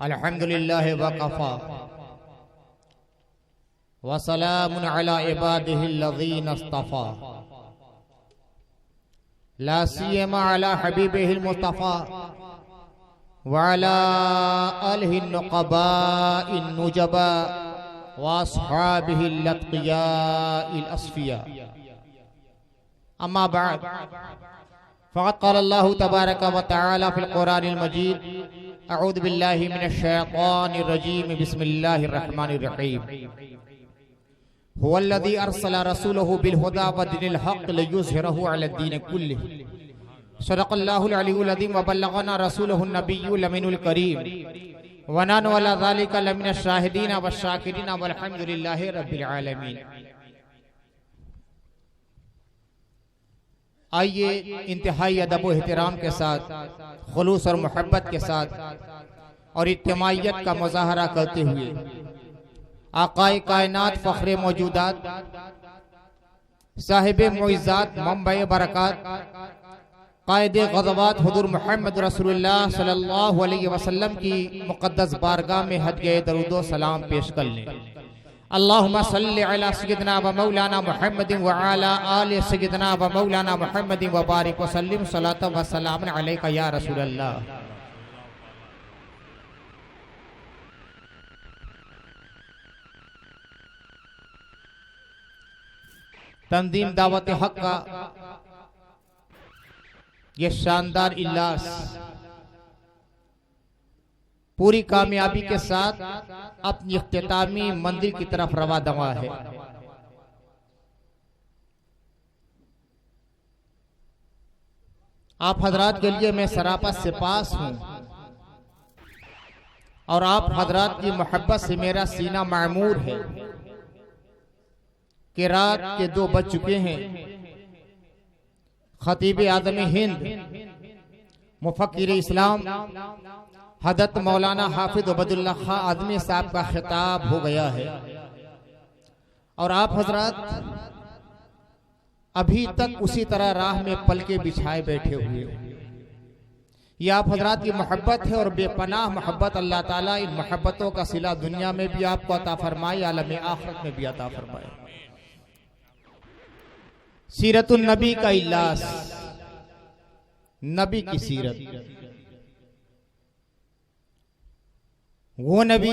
अल्हम्दुलिल्लाह वकफ़ा व सलामुन अला इबादिहिल्लज़ीन इस्तफ़ा ला सियमा अला हबीबिहिल मुस्तफ़ा व अला आलिहिन नुक़बाइन नुजबा व अस्हाबिहिल अत्क़ियाइल अस्फ़िया। अम्मा बअद फ़क़द क़ाल अल्लाहु तबारक व तआला फ़िल क़ुरानिल मजीद अऊज़ु बिल्लाहि मिनश शैतानिर रजीम बिस्मिल्लाहिर रहमानिर रहीम। हुवल्लज़ी अरसला रसूलहु बिल हुदा व दीनिल हक़्क़ लियुज़हिरहु अलद्दीन कुल्लिहि। सदक़ल्लाहुल अलियुल अज़ीम व बल्लगना रसूलहुन नबियुल अमीनुल करीम व नहनु अला ज़ालिका लमिनश शाहिदीन व शाकिरीन वल्हम्दुलिल्लाहि रब्बिल आलमीन। आइए इंतहाई अदब व एहतराम के साथ, खुलूस और मोहब्बत के साथ और इज्तिमाइयत का मुज़ाहरा करते हुए आक़ाए कायनात फ़ख्रे मौजूदात साहिब मुइज़्ज़ात मंबए बरक़ात क़ाइदे ग़ज़वात हुज़ूर मुहम्मद रसूलुल्लाह सल्लल्लाहु अलैहि वसल्लम की मुक़द्दस बारगाह में हदिया दरूद व सलाम पेश कर लें। अल्लाहुम्मा सल्लि अला सय्यिदिना व मौलाना मुहम्मदिन व अला आलि सय्यिदिना व मौलाना मुहम्मदिन व बारिक व सल्लिम सलातन व सलामन अलैका या रसूलल्लाह। तंजीम दावत हक का ये शानदार इजलास पूरी कामयाबी के साथ अपनी इख्तितामी मंजिल की तरफ रवा दवा है। आप हजरात के लिए मैं सरापा सिपास हूं और आप हजरात की मोहब्बत से मेरा सीना मामूर है कि रात के 2 बज चुके हैं। खतीब आज़म हिंद मुफक्किर इस्लाम हज़रत मौलाना हाफिज अब्दुल्ला खां आज़मी साहब का खिताब हो गया है और आप हजरात अभी तक उसी तरह राह में पलके बिछाए बैठे हुए हो। ये आप हजरात की मोहब्बत है और बेपनाह मोहब्बत। अल्लाह ताला इन मोहब्बतों का सिला दुनिया में भी आपको अता फरमाए, आलम आखिरत में भी अता फरमाए। सीरतुन नबी का इजलास, नबी की सीरत, वो नबी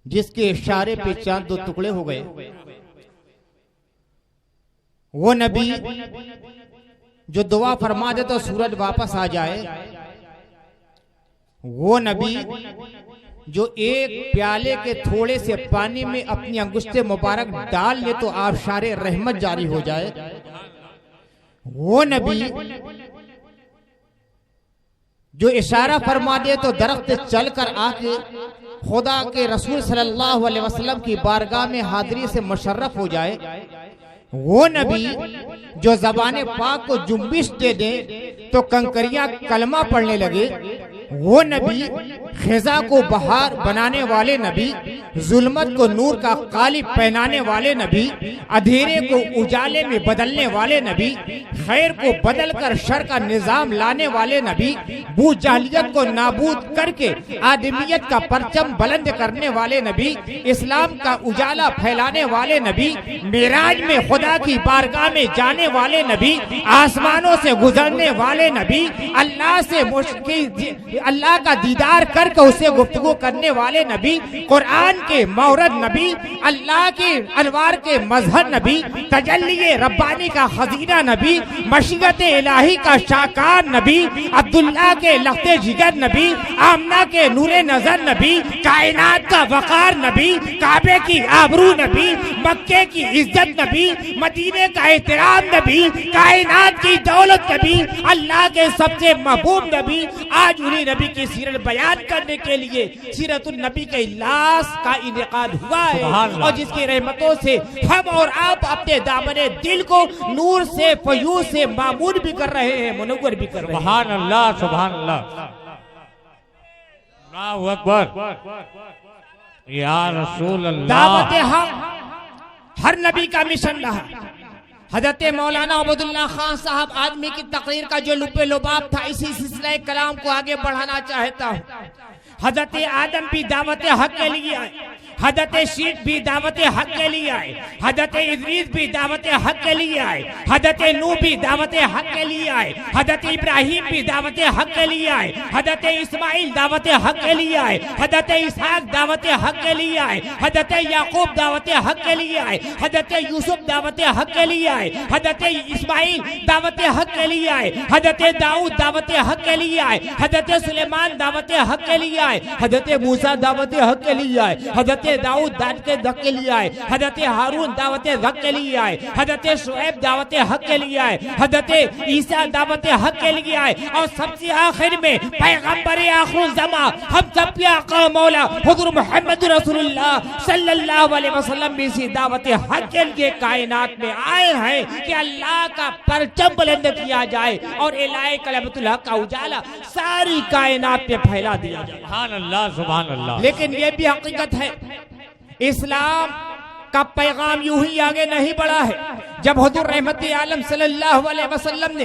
जिसके इशारे पे चांद 2 टुकड़े हो गए, वो नबी जो दुआ फरमा दे तो सूरज वापस आ जाए, वो नबी जो एक प्याले के थोड़े से पानी में अपनी अंगुष्ठे मुबारक डाल ले तो आबशारे रहमत जारी हो जाए, वो नबी जो इशारा फरमा दे तो दरख्त चलकर आके खुदा के रसूल सल्लल्लाहु अलैहि वसल्लम की बारगाह में हाजिरी से मुशर्रफ हो जाए, वो नबी जो ज़बाने पाक को जुम्बिश दे दे तो कंकरियां कलमा पढ़ने लगे, वो नबी खिजा को बहार बनाने वाले नबी, जुल्मत को नूर का कालिब पहनाने वाले नबी, अंधेरे को उजाले में बदलने वाले नबी, खैर को बदलकर शर का निजाम लाने वाले नबी, बू जाहिलियत को नाबूद करके आदमियत का परचम बुलंद करने वाले नबी, इस्लाम का उजाला फैलाने वाले नबी, मेराज में खुदा की बारगाह में जाने वाले नबी, आसमानों से गुजरने वाले नबी, अल्लाह का दीदार करके उसे गुफ्तगू करने वाले नबी, कुरान के मौरद नबी, अल्लाह के अनवार के मजहर नबी, तजल्ली रब्बानी का खजीना नबी, मशीयत इलाही का शाकार नबी, अब्दुल्ला के लख्ते जिगर नबी, आमना के नूरे नजर नबी, कायनात का वकार नबी, काबे की आबरू नबी, मक्के की इज्जत नबी, मदीने का एहतराम नबी, कायनात की दौलत नबी, अल्लाह के सबसे महबूब नबी। आज उन्हीं नबी की सीरत बयान करने के लिए सीरतुन नबी के इजलास का इनेकाद हुआ है और जिसकी रहमतों से हम और आप अपने दामने दिल को नूर से फयूज से मामूर भी कर रहे हैं, मुनव्वर भी कर रहे हैं। सुभान अल्लाह, सुभान अल्लाह, अल्लाहु अकबर या रसूल अल्लाह। दावत हम हर नबी का मिशन रहा, हजरत मौलाना अब्दुल्ला खान साहब आदमी की तकरीर का जो लुब्बे लुबाब था, इसी सिलसिले कलाम को आगे बढ़ाना चाहता हूँ। हजरत आदम भी दावत हक के लिए आए, हजरत शीत भी दावत हक के लिए आए, हजरत इदरीस भी दावत हक के लिए आए, हजरत नूह भी दावत हक के लिए आए, हजरत इब्राहिम भी दावत हक के लिए आए, हजरत इस्माइल दावत हक के लिए आए, हजरत इसहाक दावत हक के लिए आए, हजरत याकूब दावत हक के लिए आए, हजरत यूसुफ दावत हक के लिए आए, हजरत इस्माइल दावत हक के लिए आए, हजरत दाऊद दावत हक के लिए आए, हजरत सुलेमान दावत हक के लिए आए, हजरत मूसा दावत हक के लिए आए, हजरत दाऊद दावत हक के लिए आए, हजरत हारून दावत हक के लिए आए, हजरत शुएब दावत हक के लिए आए, हजरत ईसा दावत हक के लिए आए, और सबसे आखिर में पैगंबर आखिर ज़मा हम सब के आका मौला हुज़ूर मोहम्मद रसूलुल्लाह सल्लल्लाहु अलैहि वसल्लम भी इसी दावत हक के लिए कायनात में आए हैं कि अल्लाह का परचम बुलंद किया जाए और इलाही कलमतुल हक का उजाला सारी कायनात में फैला दिया जाए। सुभान अल्लाह, सुभान अल्लाह। लेकिन ये भी हकीकत है, इस्लाम का पैगाम यूं ही आगे नहीं बढ़ा है। जब हुजूर रहमत आलम सल्लल्लाहु अलैहि वसल्लम ने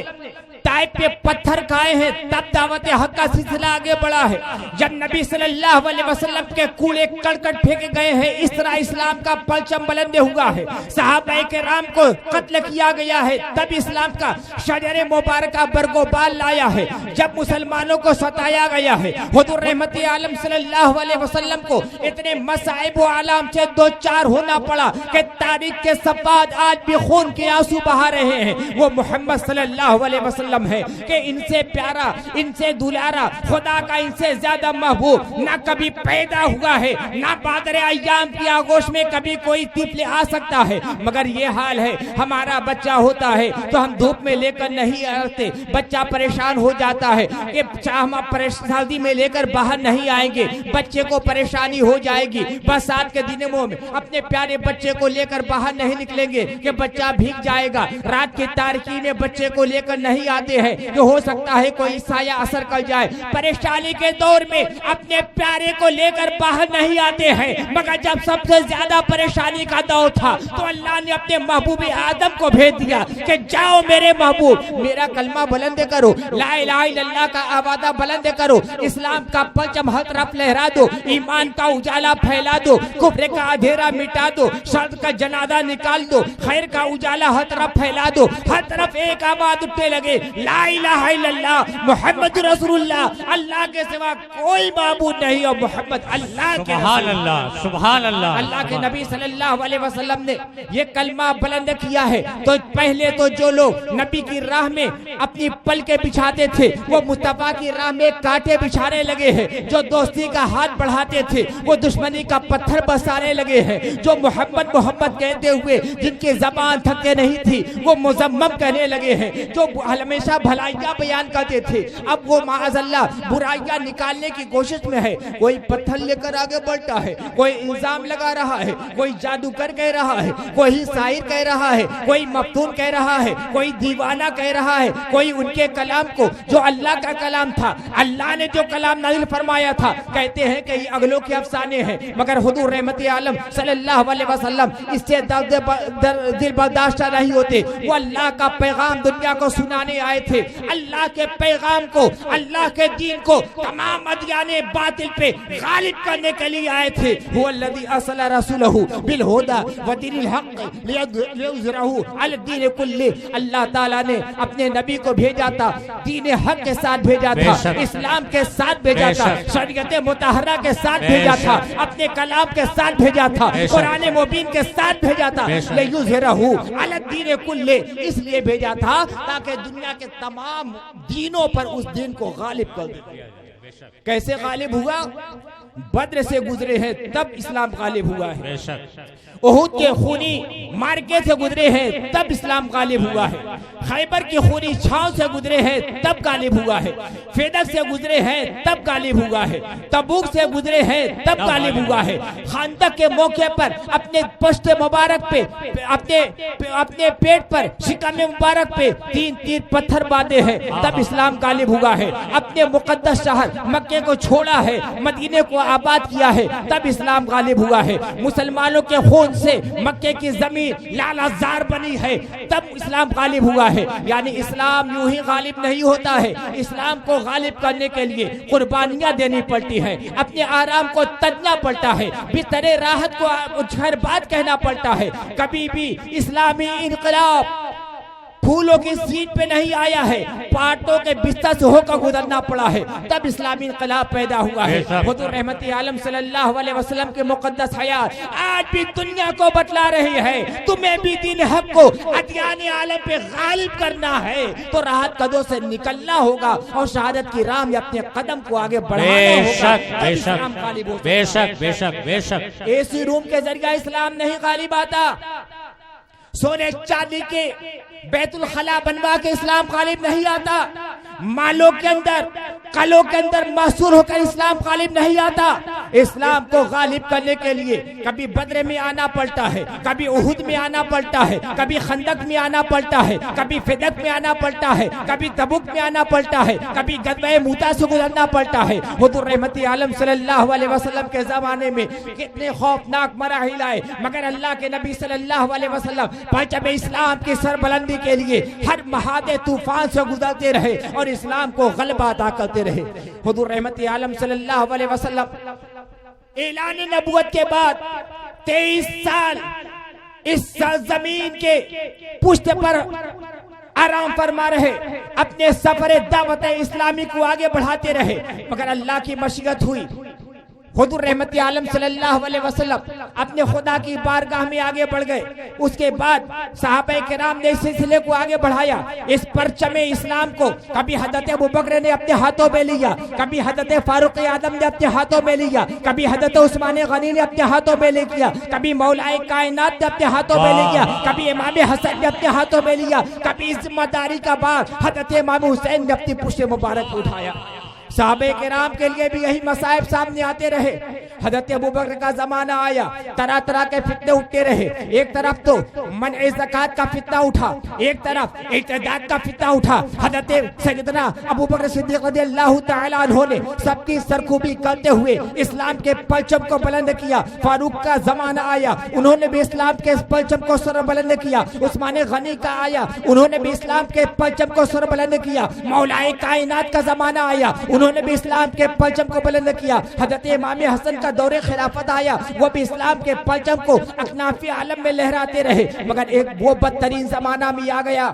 ताइफ पे पत्थर खाए हैं, तब दावत हक का सिलसिला आगे बढ़ा है। जब नबी सल्लल्लाहु अलैहि वसल्लम के कूड़े करकट फेंके गए हैं, इस तरह इस्लाम का परचम बुलंद हुआ है। सहाबा किराम को कत्ल किया गया है, तब इस्लाम का शजर मुबारक बरगोबाल लाया है। जब मुसलमानों को सताया गया है, हुजूर रहमत आलम सल्लल्लाहु अलैहि वसल्लम को इतने मसाइब व आलाम से दो चार होना पड़ा कि तारीख के सफात आज भी खून के आंसू बहा रहे हैं। वो मोहम्मद सल्लल्लाहु अलैहि वसल्लम है कि इनसे प्यारा, इनसे दुलारा, खुदा का इनसे ज्यादा महबूब ना कभी पैदा हुआ है, ना बादर अय्याम की आगोश में कभी कोई तिफले आ सकता है। मगर ये हाल है, हमारा बच्चा होता है तो हम धूप में लेकर नहीं आते, बच्चा परेशान हो जाता है कि हम परेशानी में लेकर बाहर नहीं आएंगे, बच्चे को परेशानी हो जाएगी। बरसात के दिनों में अपने प्यारे बच्चे को लेकर बाहर नहीं निकलेंगे कि बच्चा भीग जाएगा। रात की तारीकी में बच्चे को लेकर नहीं आते हैं कि हो सकता है कोई साया असर कर जाए। परेशानी के दौर में अपने प्यारे को लेकर बाहर नहीं आते हैं। मगर जब सबसे ज्यादा परेशानी का दौर था तो अल्लाह ने अपने महबूब आदम को भेज दिया कि जाओ मेरे महबूब, मेरा कलमा बुलंद करो, ला इलाहा इल्लल्लाह का आवाज़ बुलंद करो, इस्लाम का परचम हर तरफ लहरा दो, ईमान का उजाला फैला दो, कुफ्र का अंधेरा मिटा दो, शर का जनाजा निकाल दो, खैर का उजाला हर तरफ फैला दो। हर तरफ एक आवाज उठने लगे, ला इलाहा इल्लल्लाह मोहम्मद रसूलुल्लाह, अल्लाह के सिवा कोई माबूद नहीं और मोहम्मद अल्लाह के सुभान अल्लाह, सुभान अल्लाह। अल्लाह के नबी सल्लल्लाहु अलैहि वसल्लम ने ये कलमा बुलंद किया है तो पहले तो जो लोग नबी की राह में अपनी पलके बिछाते थे वो मुस्तफा की राह में कांटे बिछाने लगे हैं। जो दोस्ती का हाथ बढ़ाते थे वो दुश्मनी का पत्थर बरसाने लगे हैं। जो मोहम्मद मोहम्मद कहते हुए जिनकी जबान थकते नहीं थी वो मुजम्मम कहने लगे हैं। जो हमेशा भलाइयाँ बयान करते थे अब वो माअज़ल्लाह बुराइयाँ निकालने की कोशिश में है। कोई पत्थर लेकर आगे बढ़ता है, कोई इल्जाम लगा रहा है, कोई जादूगर कह रहा है, कोई शायर कह रहा है, कोई मफ्तून कह रहा है, कोई दीवाना कह रहा है, कोई उनके कलाम को जो अल्लाह का कलाम था, अल्लाह ने जो कलाम नाज़िल फरमाया था, कहते हैं कि ये अगलों के अफसाने हैं। मगर हुजूर रहमत आलम सल्लल्लाहु अलैहि वसल्लम इससे दिल बर्दाश्त नहीं होते। वो अल्लाह का पैगाम दुनिया को सुनाने आए थे। अल्लाह के पैगाम को, अल्लाह के दीन को तमाम अदियाने बातिल पे गालिब करने के लिए आए थे। हुवल्लज़ी अरसला रसूलहू बिल हुदा व दीनिल हक़ लियुज़हिरहू अला दीन कुल्ली। अल्लाह ताला ने अपने नबी को भेजा था, दीन हक के साथ भेजा था, इस्लाम के साथ भेजा था, शरीयत मुतहरा के साथ भेजा था, अपने कलाम के साथ भेजा था, कुरान मुबीन के साथ भेजा था। लियुज़हिरहू अला दीन कुल्ली, इसलिए भेजा था ताकि दुनिया के तमाम दीनों पर उस दिन को गालिब कर दे। कैसे गालिब हुआ? बद्र से गुजरे हैं तब इस्लाम गालिब हुआ है। उहुद के खूनी मार्के से गुजरे हैं तब इस्लाम गालिब हुआ है। खैबर की खूनी छाव से गुजरे हैं तब गालिब हुआ है। फेदक से गुजरे हैं तब गालिब हुआ है। तबूक से गुजरे हैं तब गालिब हुआ है। खांदक के मौके पर अपने पश्त मुबारक पे अपने पेट पर शिकम मुबारक पे तीन पत्थर बांधे हैं तब इस्लाम गालिब हुआ है। अपने मुकद्दस शहर मक्के को छोड़ा है, मदीने को आबाद किया है, तब इस्लाम गालिब हुआ है। मुसलमानों के खून से मक्के की जमीन लालाजार बनी है, तब इस्लाम गालिब हुआ है। यानी इस्लाम यूं ही गालिब नहीं होता है, इस्लाम को गालिब करने के लिए कुर्बानियां देनी पड़ती है, अपने आराम को तजना पड़ता है, बिस्तरे राहत को खैरबाद कहना पड़ता है। कभी भी इस्लामी इनकलाब फूलों की सीट पे नहीं आया है, पाटों के बिस्तर से होकर गुजरना पड़ा है, तब इस्लामी इनकलाब पैदा हुआ है। हुजूर रहमत आलम सल्लल्लाहु अलैहि वसल्लम के मुकद्दस हयात आज भी दुनिया को बतला रही है, तुम्हें भी दीन हक को अदयान आलम पे गालिब करना है तो राहत कदों से निकलना होगा और शहादत की राह में अपने कदम को आगे बढ़ाना होगा। बेशक बेशक बेशक एसी रूम के जरिए इस्लाम नहीं गालिब आता, सोने चांदी के बैतुल खला बनवा के इस्लाम गालिब नहीं आता, मालों के अंदर कलों के अंदर मासूर होकर इस्लाम गालिब नहीं आता। इस्लाम को गालिब करने के लिए कभी बद्र में आना पड़ता है, कभी उहुद में आना पड़ता है, कभी खंदक में आना पड़ता है, कभी फिदक में आना पड़ता है, कभी तबुक में आना पड़ता है, कभी गज़वे मूता से गुजरना पड़ता है। हुजूर रहमत आलम सल्लल्लाहु अलैहि वसल्लम के जमाने में कितने खौफनाक मराहिल आए, मगर अल्लाह के नबी सल्लल्लाहु अलैहि वसल्लम परचम इस्लाम की सरबुलंदी के लिए हर महादे तूफान से गुजरते रहे और इस्लाम को गलबा अता करते रहे। हुजूर रहमत आलम सल्लल्लाहु अलैहि वसल्लम ऐलान नबुवत के बाद 23 साल इस जमीन के पुष्ट पर आराम फरमा रहे, अपने सफर दावत इस्लामी को आगे बढ़ाते रहे, मगर अल्लाह की मशीयत हुई। हुजूर रहमत आलम सल्लल्लाहु अलैहि वसल्लम अपने खुदा की बारगाह में आगे बढ़ गए। उसके बाद सहाबा किराम ने इस सिलसिले को आगे बढ़ाया, इस परचम इस्लाम को कभी हजरत अबू बकर ने अपने हाथों में लिया, कभी हजरत फारूक आदम ने अपने हाथों में लिया, कभी हजरत उस्मान गनी ने अपने हाथों में ले लिया, कभी मौलाए कायनात ने अपने हाथों में ले लिया, कभी इमाम हसन ने अपने हाथों में लिया, कभी इस जिम्मेदारी का बार हजरत इमाम हुसैन ने अपनी पुश्त मुबारक उठाया। साहबे किराम के लिए भी यही मसाइब सामने आते रहे। हजरत अबू बकर का जमाना आया, तरह तरह के फितने उठते रहे। एक तरफ तो मनए ज़कात का फितना उठा, एक तरफ इर्तिदाद का फितना उठा। हजरत सैयदना अबू बकर सिद्दीक़ रज़ियल्लाहु तआला अन्हु ने सबकी सरखूबी करते हुए इस्लाम के परचम को बुलंद किया। फारूक का जमाना आया, उन्होंने भी इस्लाम के परचम को सर बुलंद किया। उस्मान गनी का आया, उन्होंने भी इस्लाम के परचम को सर बुलंद किया। मौलाए कायनात का जमाना आया, उन्होंने भी इस्लाम के परचम को बुलंद किया। हजरत इमाम हसन का दौरे खिलाफत आया, वो भी इस्लाम के परचम को अकनाफी आलम में लहराते रहे। मगर एक वो बदतरीन जमाना भी आ गया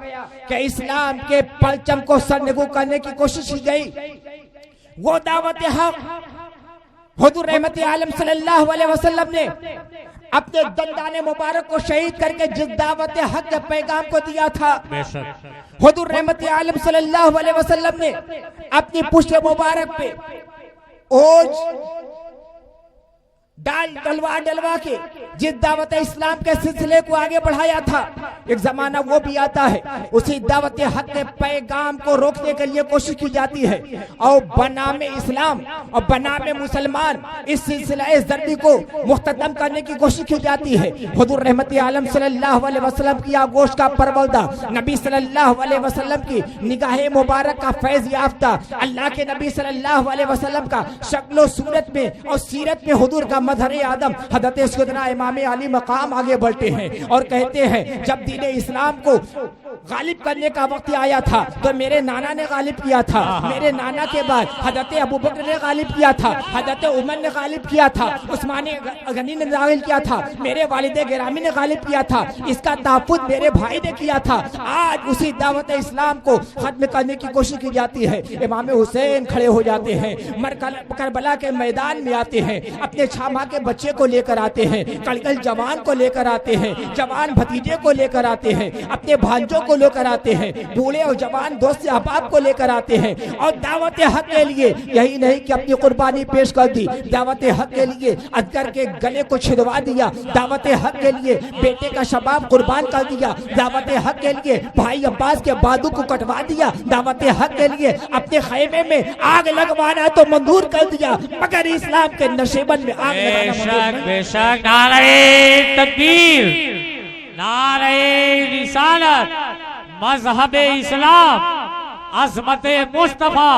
कि इस्लाम के परचम को सरनगू करने की कोशिश की गई। वो दावत हक हुजूर रहमत आलम सल्लल्लाहु अलैहि वसल्लम ने अपने दंदाने मुबारक को शहीद करके जिस दावत हक के पैगाम को दिया था, हुजूर रहमत आलम सल्लल्लाहु अलैहि वसल्लम ने अपनी पुश्त मुबारक पे ओज डलवा डलवा के जिस दावत इस्लाम के सिलसिले को आगे बढ़ाया था, एक जमाना वो भी आता है उसी दावत हक के पैगाम को रोकने के लिए कोशिश की जाती है और बनामे इस्लाम और बनामे मुसलमान इस सिलसिला इस जर्दी को मुख्ततम करने की कोशिश की जाती है। हुजूर रहमत आलम सल्लल्लाहु अलैहि वसल्लम की आगोश का परवलदा, नबी सल्लल्लाहु अलैहि वसल्लम की निगाहे मुबारक का फैज याफ्ता, अल्लाह के नबी सल्लल्लाहु अलैहि वसल्लम का शक्लो सूरत में और सीरत में हुजूर का मजहर आदम हजरत सैयदना इमाम अली मकाम आगे बढ़ते हैं और कहते हैं जब दीन इस्लाम को गालिब करने का वक्त आया था तो मेरे नाना ने गालिब किया था, मेरे नाना के बाद हजरत अबू बकर ने गालिब किया था, हजरत उमर ने गालिब किया था, उस्मान गनी ने गालिब किया था, मेरे वालिद गिरामी ने गालिब किया था, इसका तहफ़्फ़ुज़ मेरे भाई ने किया था। आज उसी दावत इस्लाम को खत्म करने की कोशिश की जाती है। इमाम हुसैन खड़े हो जाते हैं, करबला के मैदान में आते हैं, अपने छामा के बच्चे को लेकर आते हैं, कलकल जवान को लेकर आते हैं, जवान भतीजे को लेकर आते हैं, अपने भांजों को लेकर आते हैं, बूढ़े और जवान दोस्त अहबाब को लेकर आते हैं और दावत हक के लिए यही नहीं कि अपनी कुर्बानी पेश कर दी, दावत हक के लिए अजगर के गले को छिदवा दिया, दावत हक के लिए बेटे का शबाब कुर्बान कर दिया, दावत हक के लिए भाई अब्बास के बादू को कटवा दिया, दावत हक के लिए अपने खैमे में आग लगवाना तो मंजूर कर दिया, मगर इस्लाम के नशेबन में आग लगाना बेशक नारे तकबीर, नारे रिसालत, मजहब इस्लाम, अज़मत मुस्तफा।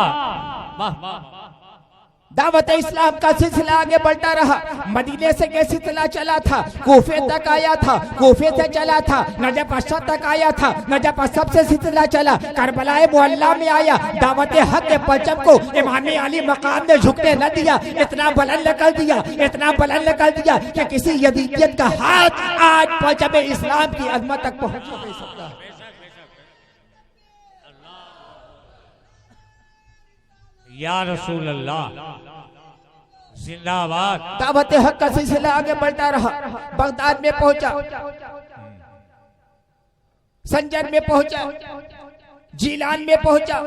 दावत इस्लाम का सिलसिला आगे बढ़ता रहा। मदीने से ये सिलसिला चला था, कूफे तक आया था, कूफे से चला था, नजफ अशद तक आया था, नजफ अशद से सिलसिला चला, करबलाए मुअल्ला में आया। दावत हक के परचम को इमाम अली मकाम ने झुकने न दिया, इतना बुलंद कर दिया, इतना बुलंद कर दिया कि किसी यजीदियत का हाथ आज परचम इस्लाम की अजमत तक पहुंच नहीं सकता। या रसूल अल्लाह जिंदाबाद। दावत हक का सिलसिला आगे बढ़ता रहा। बगदाद में पहुंचा, संजर में पहुंचा, जीलान में पहुंचा,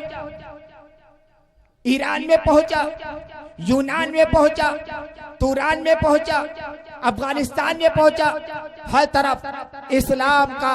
ईरान में पहुंचा, यूनान में पहुंचा, तुरान में पहुंचा, अफगानिस्तान में पहुंचा। हर तरफ इस्लाम का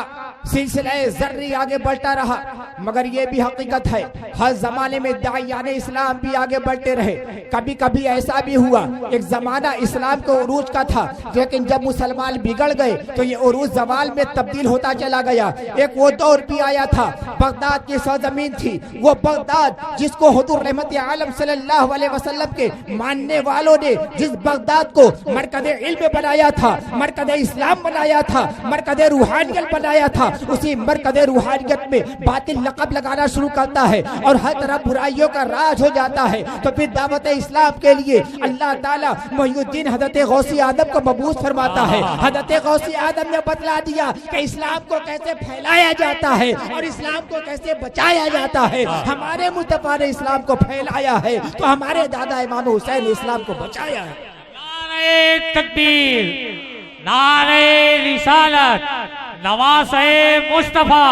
सिलसिला जर्री आगे बढ़ता रहा। मगर ये भी हकीकत है, हर जमाने में दाइयाने इस्लाम भी आगे बढ़ते रहे। कभी कभी ऐसा भी हुआ, एक जमाना इस्लाम को उरूज का था, लेकिन जब मुसलमान बिगड़ गए तो ये उरूज जवाल में तब्दील होता चला गया। एक वो दौर भी आया था, बगदाद की सरजमीन थी, वो बगदाद जिसको हुजूर रहमत आलम सल्लल्लाहु अलैहि वसल्लम के मानने वालों ने जिस बगदाद को मरकज़ इल्म बनाया था, मरकज़ इस्लाम बनाया था, मरकज़ रूहानियत बनाया था, उसी मरकज़ रूहानियत में बातिल लक़ब लगाना शुरू करता है और हर तरफ बुराइयों का राज हो जाता है। तो फिर दावत इस्लाम के लिए अल्लाह ताला मुहियुद्दीन हज़रत गौसी आदम को मबूस फरमाता है। हज़रत गौसी आदम ने बतला दिया कि इस्लाम को कैसे फैलाया जाता है और इस्लाम को कैसे बचाया जाता है। हमारे मुस्तफा ने इस्लाम को फैलाया है तो हमारे दादा इमाम हुसैन ने इस्लाम को बचाया है। नारे तकबीर, नारे रिसालत, नवासे मुस्तफा।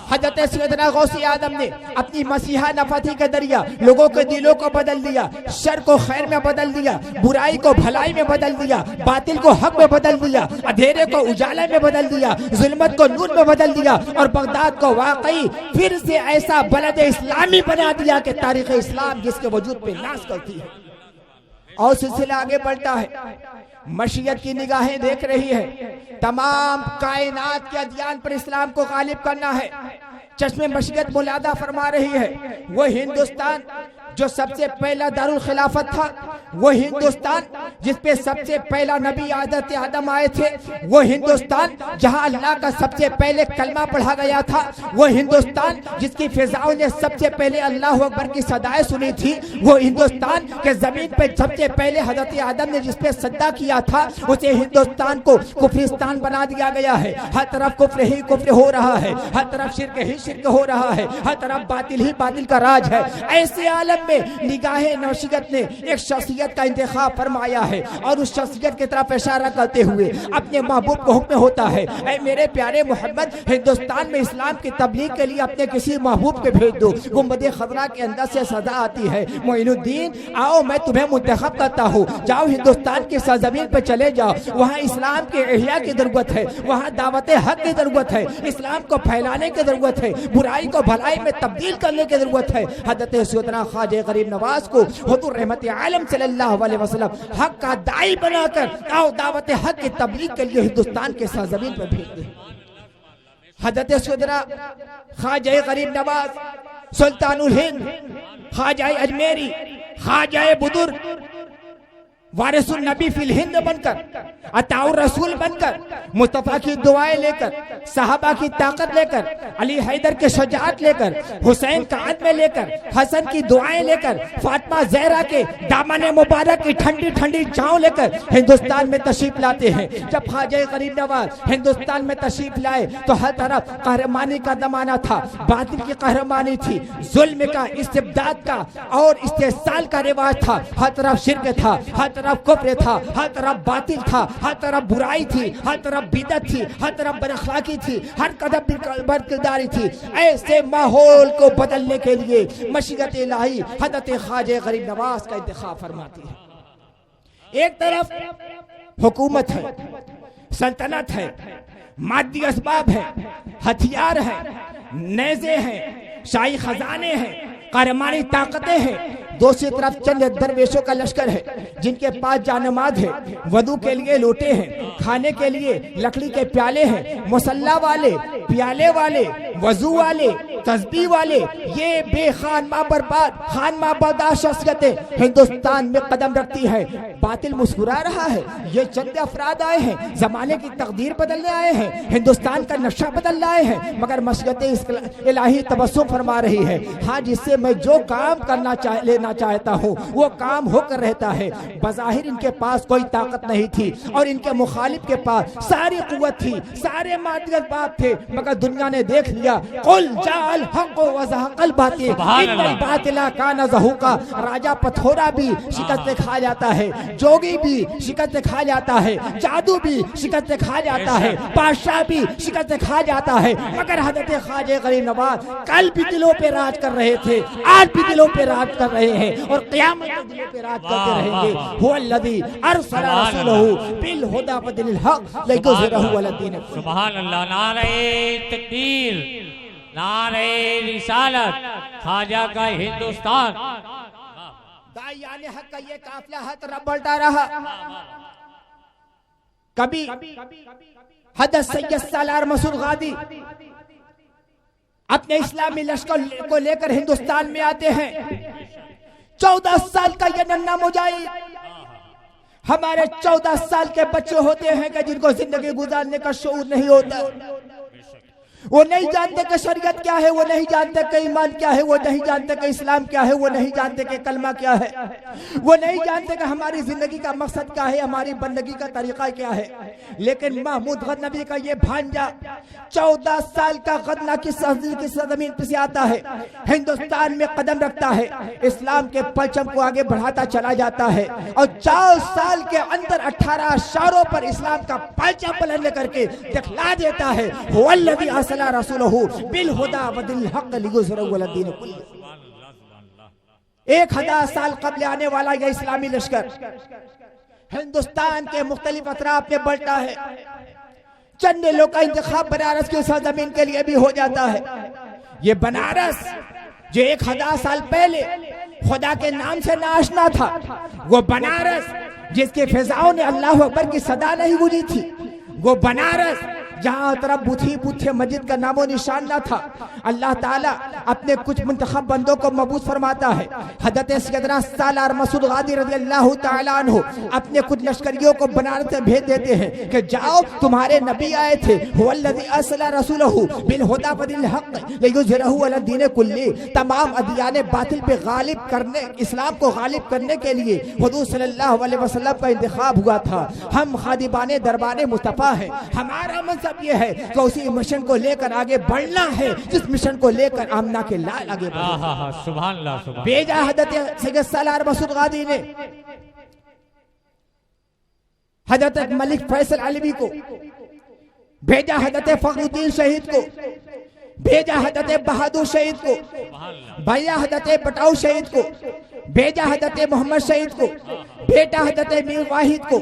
हजरत सैयदना गौसी आदम ने अपनी मसीहा नफती के जरिया लोगों के दिलों को बदल दिया, शर को खैर में बदल दिया, बुराई को भलाई में बदल दिया, बातिल को हक में बदल दिया, अंधेरे को उजाले में बदल दिया, जुल्मत को नूर में बदल दिया और बगदाद को वाकई फिर से ऐसा बलद इस्लामी बना दिया कि तारीख इस्लाम जिसके वजूद पे नाश करती है। और सिलसिला आगे बढ़ता है। मशीयत की निगाहें देख रही है, तमाम कायनात के अदियान पर इस्लाम को गालिब करना है। चश्मे मशीयत मुलादा फरमा रही है। वो हिंदुस्तान जो सबसे पहला दारुल खिलाफत था, वो हिंदुस्तान जिसपे सबसे पहला नबी हज़रत आदम आए थे, वो हिंदुस्तान जहां अल्लाह का सबसे पहले कलमा पढ़ा गया था, वो हिंदुस्तान जिसकी फिजाओं ने सबसे पहले अल्लाह अकबर की सदाएं सुनी थी, वो हिंदुस्तान के जमीन पे सबसे पहले हज़रत आदम ने जिसपे सज्दा किया था, उसे हिंदुस्तान को कुफरिस्तान बना दिया गया है। हर तरफ कुफ्र ही कुफ्र हो रहा है, हर तरफ शिर्क ही शिर्क हो रहा है, हर तरफ बातिल ही बातिल का राज है। ऐसे आलम में निगाहे नौशियत ने एक शख्सियत का इंतखाब फरमाया है और उस शख्सियत की तरफ इशारा करते हुए अपने महबूब को हुक्म होता है, ऐ मेरे प्यारे मोहम्मद, हिंदुस्तान में इस्लाम की तबलीग के लिए अपने किसी महबूब को भेज दो। गुंबद खजरा के अंदर से सदा आती है, मोइनुद्दीन आओ मैं तुम्हें मुंतखब करता हूँ, जाओ हिंदुस्तान की सरजमीन पर चले जाओ, वहाँ इस्लाम के इह्या की जरूरत है, वहाँ दावत हक की जरूरत है, इस्लाम को फैलाने की जरूरत है, बुराई को भलाई में तब्दील करने की जरूरत है। हज़रत सैयदना ख्वाजा गरीब नवाज को हुजूर रहमत आलम सल्लल्लाहु अलैहि वसल्लम हक का दाई बनाकर आओ दावत हक की तबलीग के लिए हिंदुस्तान के सरजमीन पर भेज दे। हज़रत सैयदना ख्वाजा गरीब नवाज सुल्तानुल हिंद, ख्वाजा अजमेरी, ख्वाजा बुजुर्ग, वारिसुन नबी फिल हिंद बनकर, अताउर रसूल बनकर, मुस्तफा की दुआएं लेकर, सहाबा की ताकत लेकर, अली हैदर के शजाअत लेकर, हुसैन का आदम लेकर, हसन की दुआएं लेकर, फातिमा ज़हरा के दामन मुबारक की ठंडी ठंडी छांव लेकर हिंदुस्तान में तशरीफ लाते हैं। जब ख्वाजा गरीब नवाज हिंदुस्तान में तशरीफ लाए तो हर तरफ कहरमानी का जमाना था, बातिल की कहरमानी थी, जुल्म का, इस्तिबदाद का और इस्तेसाल का रिवाज था। हर तरफ शिर्क था, हर तरफ कुफ्र था, हर तरफ बातिल था, हर तरफ बुराई थी, हर तरफ बिदअत थी, हर तरफ बदअखलाकी थी, हर कदम बदकिरदारी थी। ऐसे माहौल को बदलने के लिए मशीयत इलाही हज़रत ख्वाजा गरीब नवाज का इंतखाब फरमाती है। एक तरफ हुकूमत है, सल्तनत है, मादी असबाब है, हथियार है, नेज़े हैं, शाही खजाने हैं, कहरमानी ताकतें हैं, दूसरी तरफ चंद दरवेशों का लश्कर है जिनके पास जानमाज है, वदू के लिए लोटे हैं, खाने के लिए लकड़ी के प्याले हैं, मुसल्ला वाले, प्याले वाले, वजू वाले, तस्बीह वाले, ये बेखानमा बर्बाद खानमा बर्बाद शख्सियतें हिंदुस्तान में कदम रखती है। बातिल मुस्कुरा रहा है, ये चंद अफराद आए हैं, जमाने की तकदीर बदलने आए हैं, हिंदुस्तान का नक्शा बदलने आए हैं, मगर मशरियत इलाही तबस्सुम फरमा रही है। हाँ, जिससे मैं जो काम करना लेना चाहता हूँ वो काम होकर रहता है। बज़ाहिर इनके पास कोई ताकत नहीं थी और इनके मुखालिफ के पास सारी कुव्वत थी, सारे मादियत बात थे, मगर दुनिया ने देख लिया। कुल जाल हक़ व ज़हक़ल बातिल इन्नल बातिला कान ज़हूक़ा। राजा पथोरा भी शिकस्त खा जाता है, जोगी भी शिकस्त खा जाता है, जादू भी शिकस्त खा जाता है, बादशाह भी शिकस्त खा जाता है, मगर हज़रत ख्वाजा गरीब नवाज कल भी दिलों पे राज कर रहे थे, आज भी दिलों पे राज कर रहे हैं और क़यामत के दिलों पे राज करते रहेंगे। हुवल्लज़ी अरसला रसूलहू बिल हुदा व दिनिल हक़ लियुज़हिरहू अला दीन। सुभान अल्लाह। नारे तकबीर, नारे रिसालत, ख्वाजा का हिंदुस्तान। दायाने हक का ये काफिला हर तरफ बढ़ता रहा। कभी हज़रत सैयद सालार मसूद गादी अपने इस्लामी लश्कर को लेकर हिंदुस्तान में आते हैं। 14 साल का ये नन्हा मुजाहिद, हमारे 14 साल के बच्चे होते हैं कि जिनको जिंदगी गुजारने का शऊर नहीं होता। वो नहीं जानते कि शरीयत क्या है, वो नहीं जानते कि ईमान क्या है, वो नहीं जानते कि इस्लाम क्या है, वो नहीं जानते कि कलमा क्या है, वो नहीं जानते कि हमारी जिंदगी का मकसद क्या है, हमारी बंदगी का तरीका क्या है। लेकिन महमूद गजनवी का ये भांजा 14 साल का गजना की सरजमीन पे से आता है, हिंदुस्तान में कदम रखता है, इस्लाम के परचम को आगे बढ़ाता चला जाता है और 4 साल के अंदर 18 शहरों पर इस्लाम का परचम बुलंद करके दिखला देता है। हुवल्लज़ी अरसला रसूलहू बिल हुदा व दिनिल हक़ लियुज़हिरहू अला दीन कुल्लिही। 1000 साल कबल आने वाला यह इस्लामी लश्कर हिंदुस्तान के मुख्तलिफ अतराफ में बढ़ता है। चंद लोग का इंतखाब बनारस की सरजमीन के लिए भी हो जाता है। ये बनारस जो 1000 साल पहले खुदा के नाम से नाशना था, वो बनारस जिसके फिजाओं ने अल्लाह अकबर की सदा नहीं गूंजी थी, वो बनारस जहाँ तरफ बुथे मस्जिद का नामो निशान न था, अल्लाह ताला अपने कुछ मुंतखब बंदों को मबूस फरमाता है। हज़रत सैयदना सालार मसूद गादी रज़ियल्लाहु ताला अन्हु अपने कुछ लश्करियों को बनारस से भेज देते हैं कि जाओ, तुम्हारे नबी आए थे, हुवल्लज़ी अरसला रसूलहू बिल हुदा व दिनिल हक़ लियुज़हिरहू अला दीन कुल्ली। तमाम अदियान बातिल पे गालिब करने, इस्लाम को गालिब करने के लिए हुज़ूर सल्लल्लाहु अलैहि वसल्लम का इंतखाब हुआ था। हम खादिबाने दरबारे मुस्तफ़ा हैं, हमारा मनसब ये है कि उसी मिशन को लेकर आगे बढ़ना है जिस मिशन को लेकर आमना के लाल आगे बढ़ना। सुभान अल्लाह, सुभान। भेजा हज़रत सैयद सालार मसूद गादी ने हज़रत मलिक फैसल अलवी को, भेजा हज़रत फखरुद्दीन शहीद को, भेजा हज़रत बहादुर शहीद को, भैया हज़रत बटाऊ शहीद को, भेजा हज़रत मोहम्मद शहीद को, बेटा हज़रत मीर वाहिद को,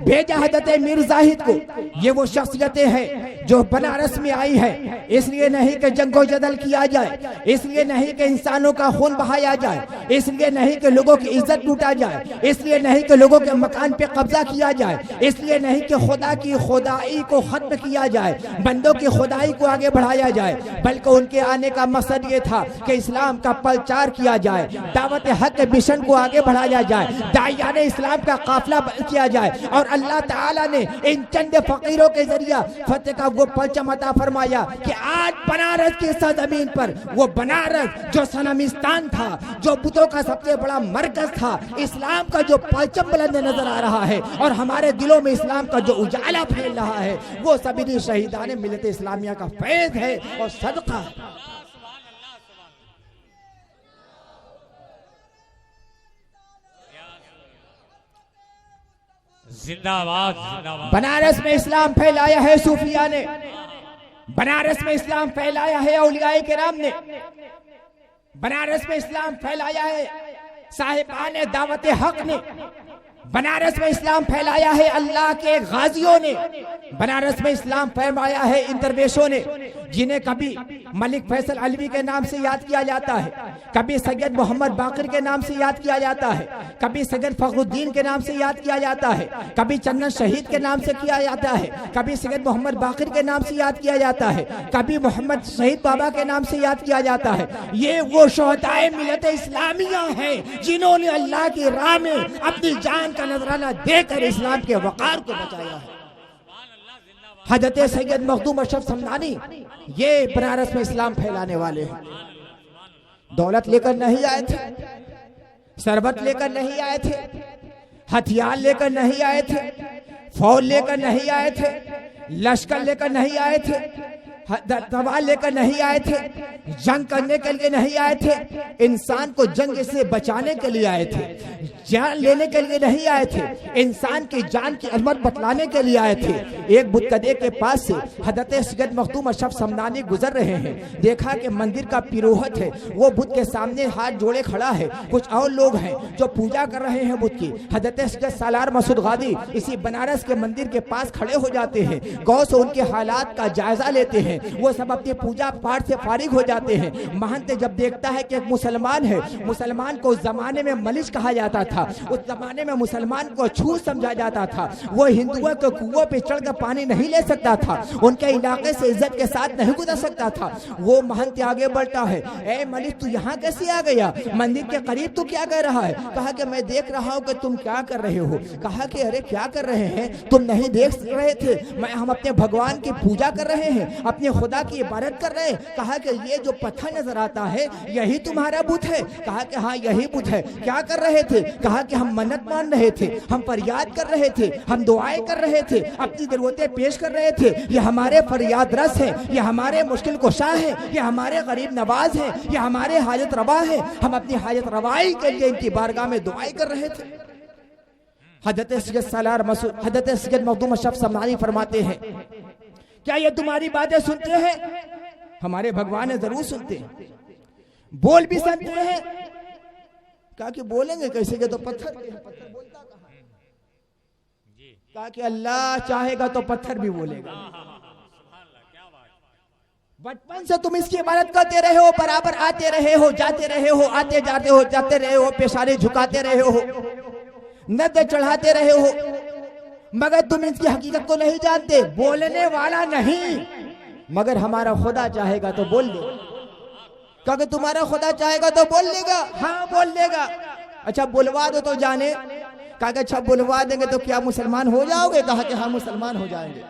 भेजा हज़रत मीर जाहिद को। ये वो शख्सियतें हैं जो बनारस में आई है, इसलिए नहीं कि जंगो जदल किया जाए, इसलिए नहीं कि इंसानों का खून बहाया जाए, इसलिए नहीं कि लोगों की इज्जत लूटा जाए, इसलिए नहीं कि लोगों के मकान पे कब्जा किया जाए, इसलिए नहीं कि खुदा की खुदाई को खत्म किया जाए, बंदों की खुदाई को आगे बढ़ाया जाए, बल्कि उनके आने का मकसद ये था कि इस्लाम का प्रचार किया जाए, दावत हक के मिशन को आगे बढ़ाया जाए, दाइयाने इस्लाम का काफिला किया जाए और अल्लाह ताला ने इन चंद फकीरों के जरिए फतेह का वो परचम अता फरमाया कि आज बनारस की सरजमीन पर वो बनारस जो सनमिस्तान था, जो बुतों का सबसे बड़ा मरकज था, इस्लाम का जो परचम बुलंद नजर आ रहा है और हमारे दिलों में इस्लाम का जो उजाला फैल रहा है, वो सभी शहीदान मिलत इस्लामिया का फैज़ है और सदका। जिंदाबाद, जिंदाबाद। बनारस में इस्लाम फैलाया है सूफिया ने, बनारस में इस्लाम फैलाया है औलियाए किराम ने, बनारस में इस्लाम फैलाया है साहिबान दावत हक ने, बनारस में इस्लाम फैलाया है अल्लाह के गाजियों ने, बनारस में इस्लाम फैलाया है इन दरवेशों ने, जिन्हें कभी मलिक फैसल अलवी के नाम से याद किया जाता है, कभी सैयद मोहम्मद बाकिर के नाम से याद किया जाता है, कभी सैयद फखरुद्दीन के नाम से याद किया जाता है, कभी चन्नन शहीद के नाम से किया जाता है, कभी सैयद मोहम्मद बाकिर के नाम से याद किया जाता है, कभी मोहम्मद शहीद बाबा के नाम से याद किया जाता है। ये वो शोहदाए मिलत इस्लामिया हैं जिन्होंने अल्लाह की राह में अपनी जान का नजराना देकर इस्लाम के वकार को बचाया है। हजरत सैयद मखदूम अशरफ समदानी ये बनारस में इस्लाम फैलाने वाले हैं। दौलत लेकर नहीं आए थे, शरबत लेकर नहीं आए थे, हथियार लेकर नहीं आए थे, फौज लेकर नहीं आए थे, लश्कर लेकर नहीं आए थे, दवा लेकर नहीं आए थे, जंग करने के लिए नहीं आए थे, इंसान को जंग से बचाने के लिए आए थे, जान लेने के लिए नहीं आए थे, इंसान की जान की अहमियत बतलाने के लिए आए थे। एक बुतकदे के पास से हजरत सैयद मखदूम अशरफ समदानी गुजर रहे हैं, देखा कि मंदिर का पिरोहत है, वो बुत के सामने हाथ जोड़े खड़ा है, कुछ और लोग हैं जो पूजा कर रहे हैं बुत की। हजरत सैयद सालार मसूद गादी इसी बनारस के मंदिर के पास खड़े हो जाते हैं, गौर से उनके हालात का जायजा लेते हैं, वो सब अपनी पूजा पाठ से फारिग हो जाते हैं। महंत जब देखता है कि एक मुसलमान है, मुसलमान को उस जमाने में मलिश कहा जाता था, उस जमाने में मुसलमान को छूत समझा जाता था, वो हिंदुओं के कुओं पे चढ़कर पानी नहीं ले सकता था, उनके इलाके से इज्जत के साथ नहीं गुजर सकता था। वो महंत आगे बढ़ता है, ए मलिश तू यहाँ कैसे आ गया, मंदिर के करीब तू क्या कर रहा है? कहा कि मैं देख रहा हूँ कि तुम क्या कर रहे हो। कहा कि अरे क्या कर रहे हैं, तुम नहीं देख रहे थे, हम अपने भगवान की पूजा कर रहे हैं, अपने खुदा की इबादत कर रहे हैं। कहा कि ये जो पत्थर नजर आता है यही तुम्हारा बुत है? कहा कि हाँ यही बुत है। क्या कर रहे थे? कहा कि हम मन्नत मान रहे थे, हम फरियाद कर रहे थे, हम दुआएं कर रहे थे, अपनी जरूरतें पेश कर रहे थे। ये हमारे फरियाद रस है, ये हमारे मुश्किल कुशा है, ये हमारे गरीब नवाज है, ये हमारे हाजत रवा है। हम अपनी हाजत रवाई के लिए इनकी बारगाह में दुआएं कर रहे थे। हजरत सैयद सालार मसूद हजरत सैयद मखदूम अशरफ समदानी फरमाते हैं, क्या ये तुम्हारी बातें सुनते हैं? हमारे भगवान है जरूर सुनते हैं, बोल भी सकते हैं। कहा कि बोलेंगे कैसे के तो पत्थर बोलता कहाँ? कहा कि अल्लाह चाहेगा तो पत्थर भी बोलेगा। बचपन से तुम इसकी इबादत करते रहे हो, बराबर आते रहे हो, जाते रहे हो, आते जाते हो, जाते रहे हो, पेशारे झुकाते रहे हो, नद चढ़ाते रहे हो, मगर तुम इसकी हकीकत को नहीं जानते। बोलने वाला नहीं, मगर हमारा खुदा चाहेगा तो बोल दे। क्योंकि तुम्हारा खुदा चाहेगा तो बोल लेगा। हाँ बोल लेगा। अच्छा बुलवा दो तो जाने। कहा अच्छा बुलवा देंगे तो क्या मुसलमान हो जाओगे? कहा कि हाँ मुसलमान हो जाएंगे।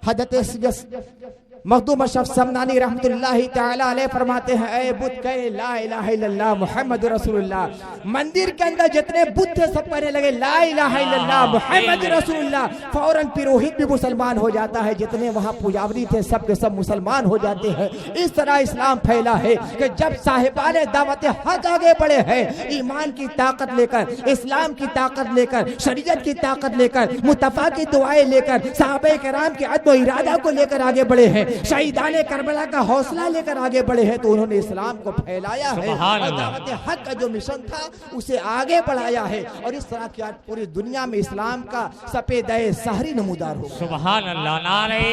हजरत मखदूम अशरफ समदानी रहमतुल्लाहि तआला अलैह फरमाते हैं, ऐ बुत कहे ला इलाहा इल्लल्लाह मुहम्मद रसूलुल्लाह। मंदिर के अंदर जितने बुत थे सब कहने लगे ला इलाहा इल्लल्लाह मुहम्मद रसूलुल्लाह। फौरन पुरोहित भी मुसलमान हो जाता है, जितने वहाँ पुजारी थे सब के सब मुसलमान हो जाते हैं। इस तरह इस्लाम फैला है कि जब साहिबाने दावत हक आगे बढ़े हैं, ईमान की ताकत लेकर, इस्लाम की ताकत लेकर, शरीयत की ताकत लेकर, मुतफा की दुआएं लेकर, सहाबा किराम के अज़्म व इरादा को लेकर आगे बढ़े हैं, शहीदाने करबला का हौसला लेकर आगे बढ़े हैं, तो उन्होंने इस्लाम को फैलाया है और दावत हक का जो मिशन था उसे आगे बढ़ाया है। और इस तरह की आज पूरी दुनिया में इस्लाम का सफेद सहरी नमूदार हो। सुभान अल्लाह। नारे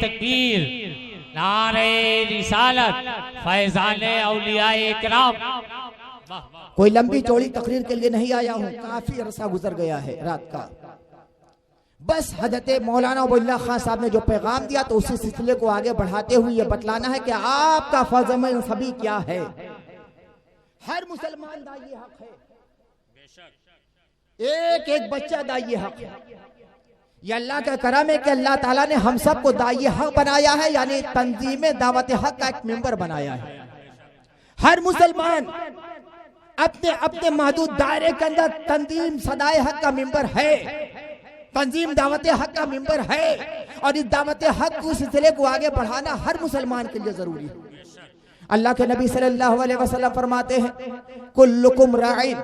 तकबीर, नारे रिसालत, फैज़ाने औलियाए इकराम। कोई लंबी चौड़ी तकरीर के लिए नहीं आया हूँ, काफी अरसा गुजर गया है रात का। बस हजरत मौलाना अबुल्लाह खान साहब ने जो पैगाम दिया तो उसी सिलसिले को आगे बढ़ाते हुए ये बतलाना है कि आपका फर्ज सभी क्या है। हर मुसलमान दाई हक है, एक एक बच्चा दाई हक है। ये अल्लाह का करम है कि अल्लाह ताला ने हम सबको दाई हक बनाया है, यानी तंजीम दावत हक का एक मेंबर बनाया है। हर मुसलमान अपने अपने महदूद दायरे के अंदर तंजीम सदाए हक का मेंबर है, तंजीम दावत हक का मेंबर है। और इस दावत हक के सिलसिले को आगे बढ़ाना हर मुसलमान के लिए जरूरी है। अल्लाह के नबी सल्लल्लाहु अलैहि वसल्लम फरमाते हैं, कुल्लुकुम राइन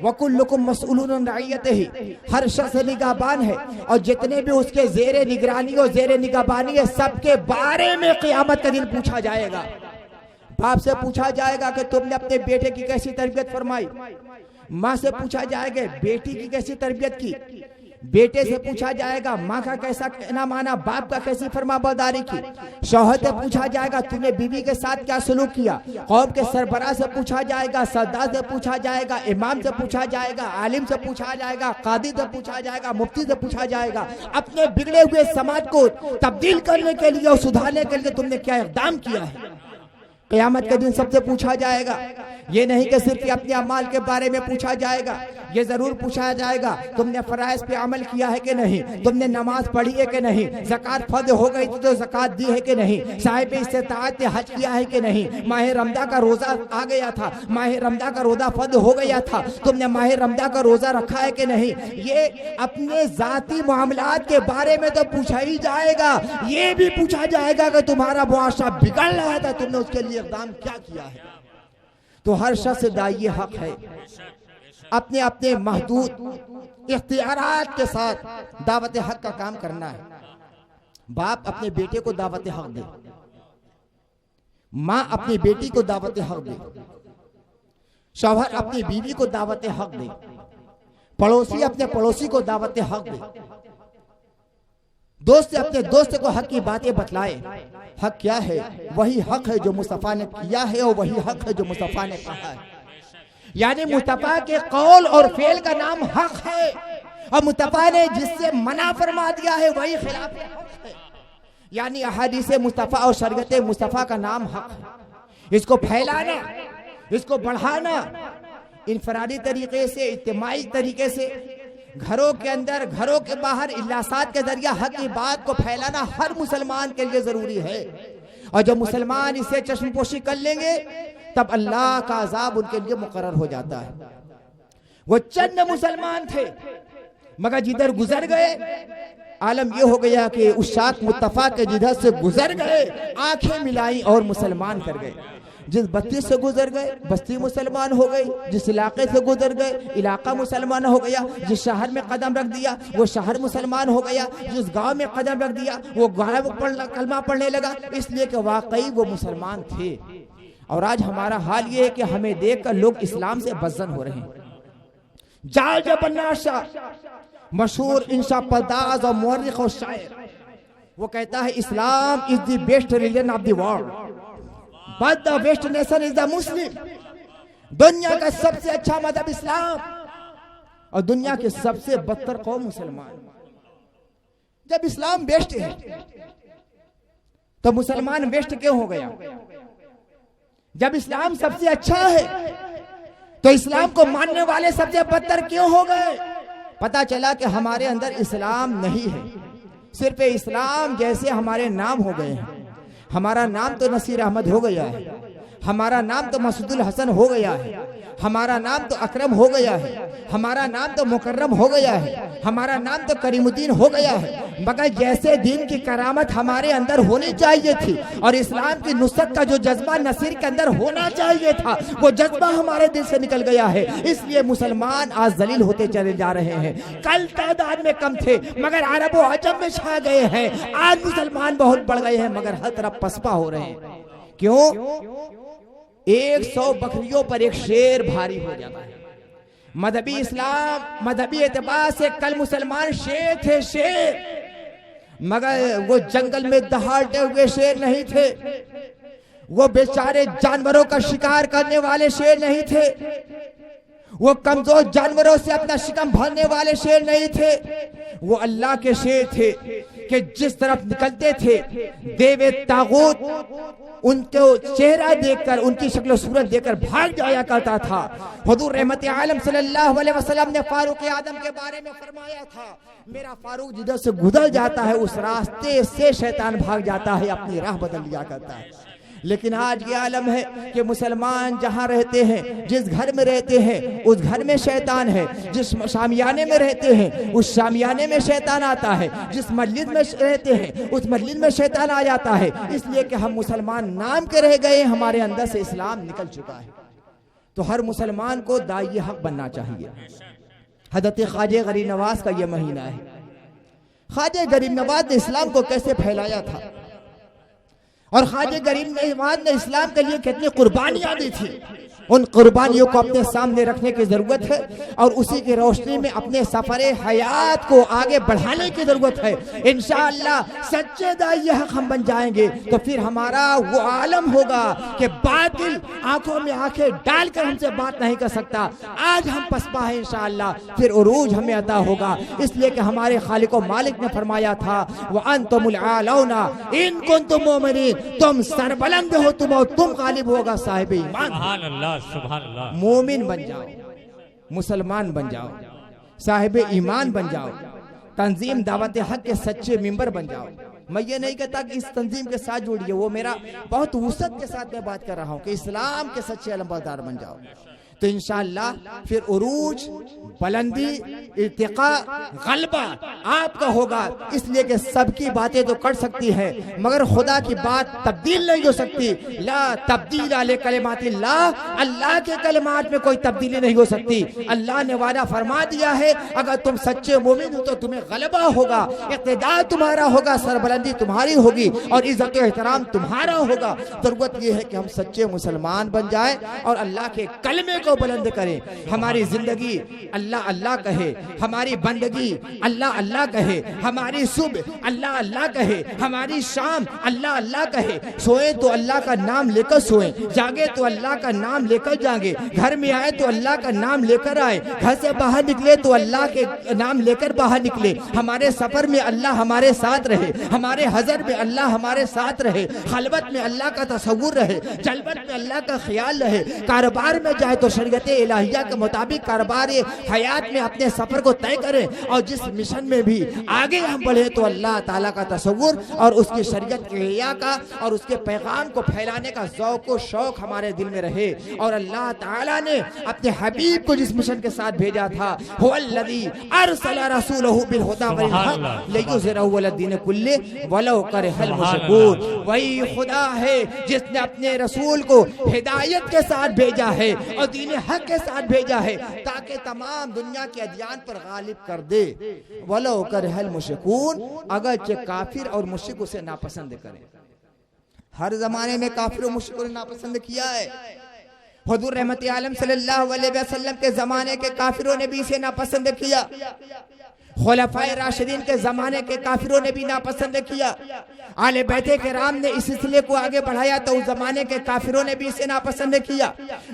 व कुल्लुकुम मसऊलुन अन रइयतिही। हर शख्स निगहबान है और जितने भी उसके जेरे निगरानी और जेरे निगहबानी है सबके बारे में क़यामत का दिन पूछा जाएगा। बाप से पूछा जाएगा कि तुमने अपने बेटे की कैसी तरबियत फरमाई, माँ से पूछा जाएगा बेटी की कैसी तरबियत की, बेटे से पूछा जाएगा माँ का कैसा कहना माना, बाप का कैसी फरमाबरदारी की। शौहर से पूछा जाएगा तूने बीवी के साथ क्या सलूक किया। कौम के सरबराह से पूछा जाएगा, सरदार से पूछा जाएगा, इमाम से पूछा जाएगा, आलिम से पूछा जाएगा, कादी से पूछा जाएगा, मुफ्ती से पूछा जाएगा। अपने बिगड़े हुए समाज को तब्दील करने के लिए और सुधारने के लिए तुमने क्या इक़दाम किया है। क़यामत के दिन सबसे पूछा जाएगा। ये नहीं कि सिर्फ अपने अमाल के बारे में पूछा जाएगा, ये जरूर पूछा जाएगा तुमने फराइज पे अमल किया है कि नहीं, तुमने नमाज पढ़ी है कि नहीं, ज़कात फर्ज हो गई तो ज़कात दी है कि नहीं, साहिब इस्तिताअत ने हज किया है कि नहीं, माह रमज़ान का रोज़ा आ गया था, माह रमज़ान का रोज़ा फर्ज हो गया था, तुमने माह रमज़ान का रोज़ा रखा है कि नहीं। ये अपने ज़ाती मामलात के बारे में तो पूछा ही जाएगा। ये भी पूछा जाएगा कि तुम्हारा मुआशरा बिगड़ रहा था, तुमने उसके लिए इक़दाम क्या किया है। तो हर शख्स का ये हक है अपने अपने महदूद इख्तियारात के साथ दावत हक का काम करना है। बाप अपने बेटे को दावत हक दे, माँ अपनी बेटी को दावत हक दे, शौहर अपनी बीवी को दावत हक दे, पड़ोसी अपने पड़ोसी को दावत हक दे, दोस्त अपने दोस्त को हक की बातें बतलाए। हक क्या है? वही हक है जो मुस्तफा ने किया है और वही हक है जो मुस्तफा ने कहा है। यानी मुस्तफा के कौल और फेल का नाम हक है और मुस्तफा ने जिससे मना फरमा दिया है वही खिलाफ हक है। यानी अहादीस मुस्तफा और शरीयत मुस्तफा का नाम हक है। इसको फैलाना, इसको बढ़ाना इनफरादी तरीके से, इज्तिमाई तरीके से, घरों के अंदर, घरों के बाहर इल्लासात के जरिए हक की बात को फैलाना हर मुसलमान के लिए जरूरी है। और जब मुसलमान इसे चश्मपोशी कर लेंगे तब अल्लाह का अजाब उनके लिए मुकर्रर हो जाता है। वो चंद मुसलमान थे मगर जिधर गुजर गए आलम ये हो गया कि उस शाख मुत्तफा के जिधर से गुजर गए आंखें मिलाई और मुसलमान कर गए। जिस बस्ती से गुजर गए बस्ती मुसलमान हो गई, जिस इलाके से गुजर गए इलाका मुसलमान हो गया, जिस शहर में कदम रख दिया वो शहर मुसलमान हो गया, जिस गांव में कदम रख दिया वो गांव कलमा पढ़ने लगा, इसलिए कि वाकई वो मुसलमान थे। और आज हमारा हाल ये है कि हमें देखकर लोग इस्लाम से बज़न हो रहे हैं। जॉर्ज बर्नार्ड शॉ, मशहूर इंशा पर्दाज और मुअर्रिख और शायर, वो कहता है Islam is the best religion of the world but the best nation is the Muslim. दुनिया का सबसे अच्छा मजहब इस्लाम और दुनिया के सबसे बदतर कौम मुसलमान। जब इस्लाम बेस्ट है तो मुसलमान बेस्ट क्यों हो गया? जब इस्लाम सबसे अच्छा है तो इस्लाम को मानने वाले सबसे बदतर क्यों हो गए? पता चला कि हमारे अंदर इस्लाम नहीं है, सिर्फ इस्लाम जैसे हमारे नाम हो गए हैं। हमारा नाम तो नसीर अहमद हो गया है, हमारा नाम तो मसूदुल हसन हो गया है, हमारा नाम तो अकरम हो गया है, हमारा नाम तो मुकर्रम हो गया है, हमारा नाम तो करीमुद्दीन हो गया है। मगर जैसे दीन की करामत हमारे अंदर होनी चाहिए थी और इस्लाम की नुसरत का जो जज्बा नसीर के अंदर होना चाहिए था वो जज्बा हमारे दिल से निकल गया है। इसलिए मुसलमान आज जलील होते चले जा रहे हैं। कल तादाद में कम थे मगर अरब और अजम में छा गए हैं। आज मुसलमान बहुत बढ़ गए हैं मगर हर तरफ पसपा हो रहे हैं। क्यों? 100 बकरियों पर एक शेर भारी हो जाता है। मजहबी इस्लाम, मजहबी एतबार से कल मुसलमान शेर थे, शेर, मगर वो जंगल में दहाड़ते हुए शेर नहीं थे, वो बेचारे जानवरों का शिकार करने वाले शेर नहीं थे, वो कमजोर जानवरों से अपना शिकम भरने वाले शेर नहीं थे। वो अल्लाह के शेर थे कि जिस तरफ निकलते थे देवे तागूत उनको चेहरा देखकर, उनकी शक्ल सूरत देखकर भाग जाया करता था। हुजूर रहमत आलम सल्लल्लाहु अलैहि वसल्लम ने फारूक आदम के बारे में फरमाया था, मेरा फारूक जिधर से गुजर जाता है उस रास्ते से शैतान भाग जाता है, अपनी राह बदल लिया करता है। लेकिन आज ये आलम है कि मुसलमान जहाँ रहते हैं, जिस घर में रहते हैं उस घर में शैतान है, जिस शामियाने में रहते हैं उस शामियाने में शैतान आता है, जिस मस्जिद में रहते हैं उस मस्जिद में शैतान आ जाता है। इसलिए कि हम मुसलमान नाम के रह गए, हमारे अंदर से इस्लाम निकल चुका है। तो हर मुसलमान को दाई हक बनना चाहिए। हज़रत ख्वाजा गरीब नवाज का यह महीना है। ख्वाजा गरीब नवाज ने इस्लाम को कैसे फैलाया था और ख्वाजा गरीब नवाज ने इस्लाम के लिए कितनी कुर्बानियां दी थी। उन कुर्बानियों को अपने सामने रखने की जरूरत है और उसी की रोशनी में अपने सफरे हयात को आगे बढ़ाने की जरूरत है। इंशाअल्लाह सच्चे दाई हक हम बन जाएंगे तो फिर हमारा वो आलम होगा कि बातिल आंखों में आंखें डालकर हमसे बात नहीं कर सकता। आज हम पसपा है, इंशाअल्लाह फिर उरूज हमें अता होगा, इसलिए कि हमारे खालिक व मालिक ने फरमाया था व अंतुमुल आलौना इन कुंतुम मोमिनीन, तुम सरबलंद हो, तुम गालिब होगा साहिब ईमान। सुभान अल्लाह, सुभान अल्लाह। मोमिन बन जाओ, मुसलमान बन जाओ, साहिब ईमान बन जाओ, तंजीम दावत हक के सच्चे मेंबर बन जाओ। मैं ये नहीं कहता कि इस तंजीम के साथ जुड़िए, वो मेरा बहुत वुसअत के साथ मैं बात कर रहा हूँ कि इस्लाम के सच्चे अलमबरदार बन जाओ तो इंशाअल्लाह फिर उरूज, बुलंदी, इर्तिका, गलबा आपका होगा। इसलिए कि सबकी बातें तो कर सकती है मगर खुदा की बात तब्दील नहीं हो सकती। ला तब्दील अले कलिमातिल्लाह, अल्लाह के कलिमात में कोई तब्दीली नहीं हो सकती। अल्लाह ने वादा फरमा दिया है अगर तुम सच्चे मोमिन हो तो तुम्हें गलबा होगा, इक़्तिदार तुम्हारा होगा, सरबलंदी तुम्हारी होगी और इज्जत एहतराम तुम्हारा होगा। जरूरत यह है कि हम सच्चे मुसलमान बन जाए और अल्लाह के कलमे को बुलंद करें। हमारी जिंदगी अल्लाह अल्लाह कहे, हमारी बंदगी अल्लाह अल्लाह कहे, हमारी सुबह अल्लाह अल्लाह कहे, हमारी शाम अल्लाह अल्लाह कहे। सोए तो अल्लाह का नाम लेकर सोए, जागे तो अल्लाह का नाम लेकर जागे, घर में आए तो अल्लाह का नाम लेकर आए, घर से बाहर निकले तो अल्लाह के नाम लेकर बाहर निकले। हमारे सफर में अल्लाह हमारे साथ रहे, हमारे हजर में अल्लाह हमारे साथ रहे, खलवत में अल्लाह का तसव्वुर रहे, जलवत में अल्लाह का ख्याल रहे। कारोबार में जाए तो शरीयत इलाहिया के मुताबिक कारोबार हयात में अपने सफर को तय करें और जिस मिशन में भी आगे हम बढ़े तो अल्लाह ताला का तसव्वुर और उसकी शरीयत इलाहिया का और उसके पैगाम को फैलाने का ज़ौक़ व शौक हमारे दिल में रहे। और अल्लाह ताला ने अपने हबीब को जिस मिशन के साथ भेजा था, हुवल्लज़ी अरसला रसूलहु बिल हुदा वल हक़ लियुज़हिरहु अला दीन कुल्ली वलौ करहल मुश्रिकून, वही खुदा है जिसने अपने रसूल को हिदायत के साथ भेजा है और दीन हक के साथ भेजा है ताकि तमाम दुनिया के अदियान पर गालिब कर दे। वलौ करहल मुश्रिकून, अगरचे काफिर और मुश्रिक उसे नापसंद करें। हर जमाने में काफिर और मुश्रिकों ने नापसंद किया है। हुजूर रहमत आलम सल्लल्लाहु अलैहि वसल्लम के जमाने के काफिरों ने भी इसे नापसंद किया, खुलफाए राशिदीन के जमाने के काफिरों ने भी नापसंद किया, आले बैते किराम ने इस सिलसिले को आगे बढ़ाया तो उस जमाने के काफिरों ने भी इसे नापसंद किया।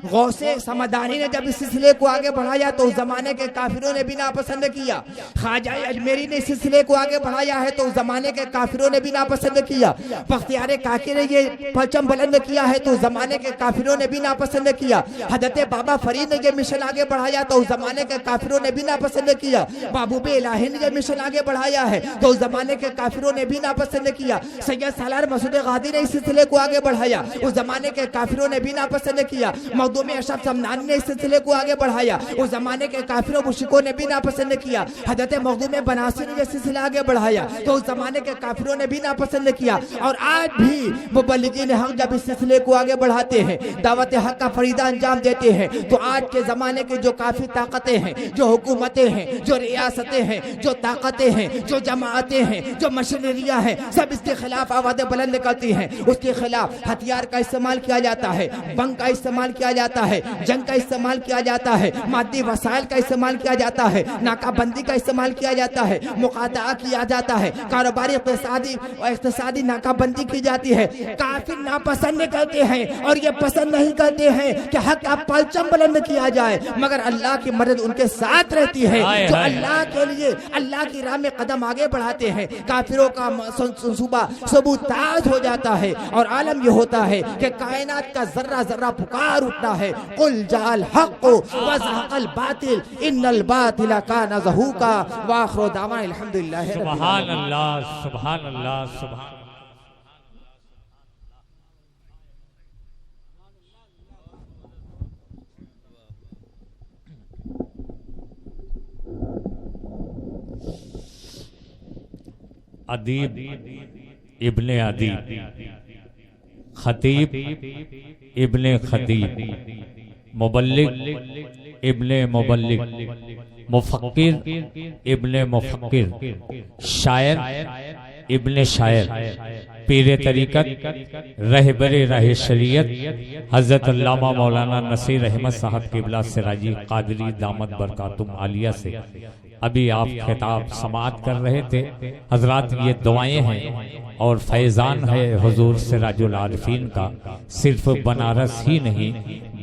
गौसे समदानी ने जब इस सिलसिले को आगे बढ़ाया तो उस जमाने के काफिरों ने भी नापसंद किया। ख्वाजा अजमेरी ने इस सिलसिले को आगे बढ़ाया है तो उस जमाने के काफिरों ने भी नापसंद किया। बख्तियार काकी ने ये परचम बुलंद किया है तो उस जमाने के काफिरों ने भी नापसंद किया। हजरत बाबा फरीद ने ये मिशन आगे बढ़ाया तो उस जमाने के काफिरों ने भी नापसंद किया। महबूबे इलाही ने ये मिशन आगे बढ़ाया है तो उस जमाने के काफिरों ने भी नापसंद किया। सैयद सालार मसूद गादी ने इस सिलसिले को आगे बढ़ाया, उस जमाने के काफिरों ने भी नापसंद किया। मखदूम अशरफ समदानी ने इस सिलसिले को आगे बढ़ाया, उस जमाने के काफिरों मुश्रिकों ने भी नापसंद किया। हजरत मखदूम बनासी ने ये सिलसिला आगे बढ़ाया तो उस जमाने के काफिरों ने भी नापसंद किया। और आज भी मुबल्लिगीन हक जब इस सिलसिले को आगे बढ़ाते हैं, दावत हक का फरीदा अंजाम देते हैं तो आज के जमाने के जो काफी ताकतें हैं, जो हुकूमतें हैं, जो रियासतें हैं, जो ताकतें हैं, जो जमाअतें हैं, जो मशीनरियां हैं, सब इसके खिलाफ आवाज़ें बुलंद करती हैं। उसके खिलाफ हथियार का इस्तेमाल किया जाता है, बम का इस्तेमाल किया जाता है, जंग का इस्तेमाल किया जाता है, मादी वसाइल का इस्तेमाल किया जाता है, नाकाबंदी का इस्तेमाल किया जाता है, मुकाता किया जाता है, कारोबारी इक़्तिसादी नाकाबंदी की जाती है। काफिर नापसंद करते हैं और ये पसंद नहीं करते हैं कि हक का परचम बुलंद किया जाए, मगर अल्लाह की मदद उनके साथ रहती है जो अल्लाह के लिए अल्लाह की राह में कदम आगे बढ़ाते हैं। काफिरों का मंसूबा सबूताज हो जाता है और आलम ये होता है कि कायनात का जर्रा जर्रा पुकार उठता है, कुल जाल हक व ज़हक़ल बातिल इन्नल बातिल काना ज़हूका व आखिरु दावाना अल्हम्दुलिल्लाहि रब्बिल आलमीन। सुभान अल्लाह, सुभान अल्लाह, सुभान। अदीब इब्ने अदीब, खतीब इब्ने खतीब, मुबल्लिग इब्ने मुबल्लिग, मुफक्किर इब्ने मुफक्किर, शायर इब्ने शायर, पीर तरीक़त रहबरे राह शरीयत हज़रत अल्लामा मौलाना नसीर अहमद साहब क़िबला सिराजी क़ादरी दामत बरकातुम आलिया से अभी आप खिताब समाअत कर रहे थे। हजरात, ये दुआएं हैं और फैज़ान है हुजूर सिराजुल आरिफीन का। सिर्फ बनारस ही नहीं,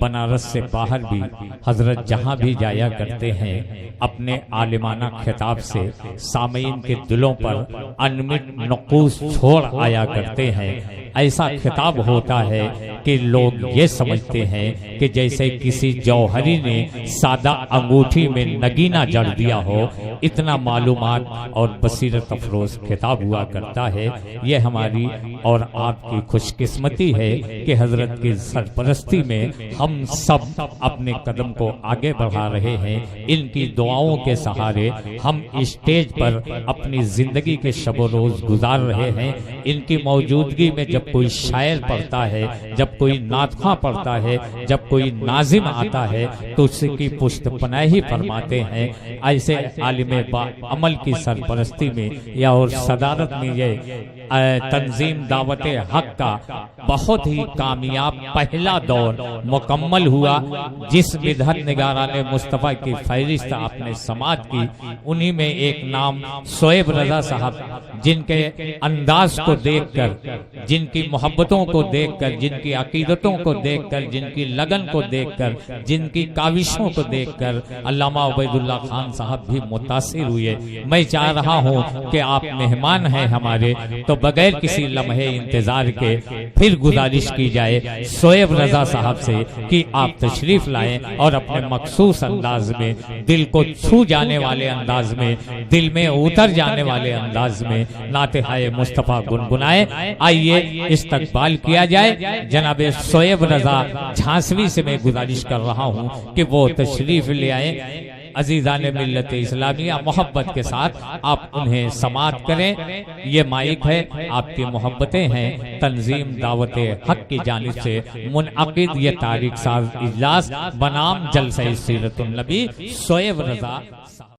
बनारस से बाहर भी हजरत जहाँ भी जाया करते हैं अपने आलिमाना खिताब से सामीन के दिलों पर अनमिट नक़ूश छोड़ आया करते हैं। ऐसा खिताब होता है कि लोग ये समझते हैं कि जैसे किसी जौहरी ने सादा अंगूठी में नगीना जड़ दिया हो। इतना मालूमात और बसीरत अफरोज खिताब हुआ करता है। ये हमारी और आपकी खुशकिस्मती है कि हजरत की सरपरस्ती में हम सब अपने कदम को आगे बढ़ा रहे हैं। इनकी दुआओं के सहारे हम स्टेज पर अपनी जिंदगी के शब रोज गुजार रहे हैं। इनकी मौजूदगी में जब कोई शायर पढ़ता है, जब कोई नातख़्वां पढ़ता है, जब कोई नाजिम आता है तो उसकी पुष्ट पनाही फरमाते हैं। ऐसे आलिम अमल की सरपरस्ती में या और सदारत में ये तंजीम दावत हक का बहुत ही कामयाब पहला दौर मुकम्मल हुआ। जिस विधत निगाराने मुस्तफ़ा की फहरिस्त आपने समात की, उन्हीं में एक नाम शोएब रजा साहब, जिनके अंदाज को देखकर, जिनकी मोहब्बतों को देखकर, जिनकी अकीदतों को देखकर, जिनकी लगन को देखकर, जिनकी काविशों को देखकर अल्लामा उबैदुल्लाह खान साहब भी मुतासिर हुए। मैं चाह रहा हूँ कि आप मेहमान हैं हमारे, तो बगैर किसी लम्हे इंतजार के फिर गुजारिश की जाए शोएब रजा साहब से कि आप तशरीफ लाएं और अपने मखसूस अंदाज में, दिल को छू जाने वाले अंदाज में, दिल में उतर जाने वाले अंदाज में नाते हाय मुस्तफ़ा गुनगुनाए। आइए इस्तकबाल किया जाए। जनाब शोएब रजा झांसवी से मैं गुजारिश कर रहा हूँ कि वो तशरीफ ले आए। अजीज़ान मिल्लत इस्लामिया मोहब्बत के साथ आप उन्हें समात करें। ये माइक है, आपकी मोहब्बतें हैं। तंजीम दावत हक की जानिब से मुनअक़िद ये तारीख साज इजलास बनाम जलसा सीरतुन नबी शोएब रजा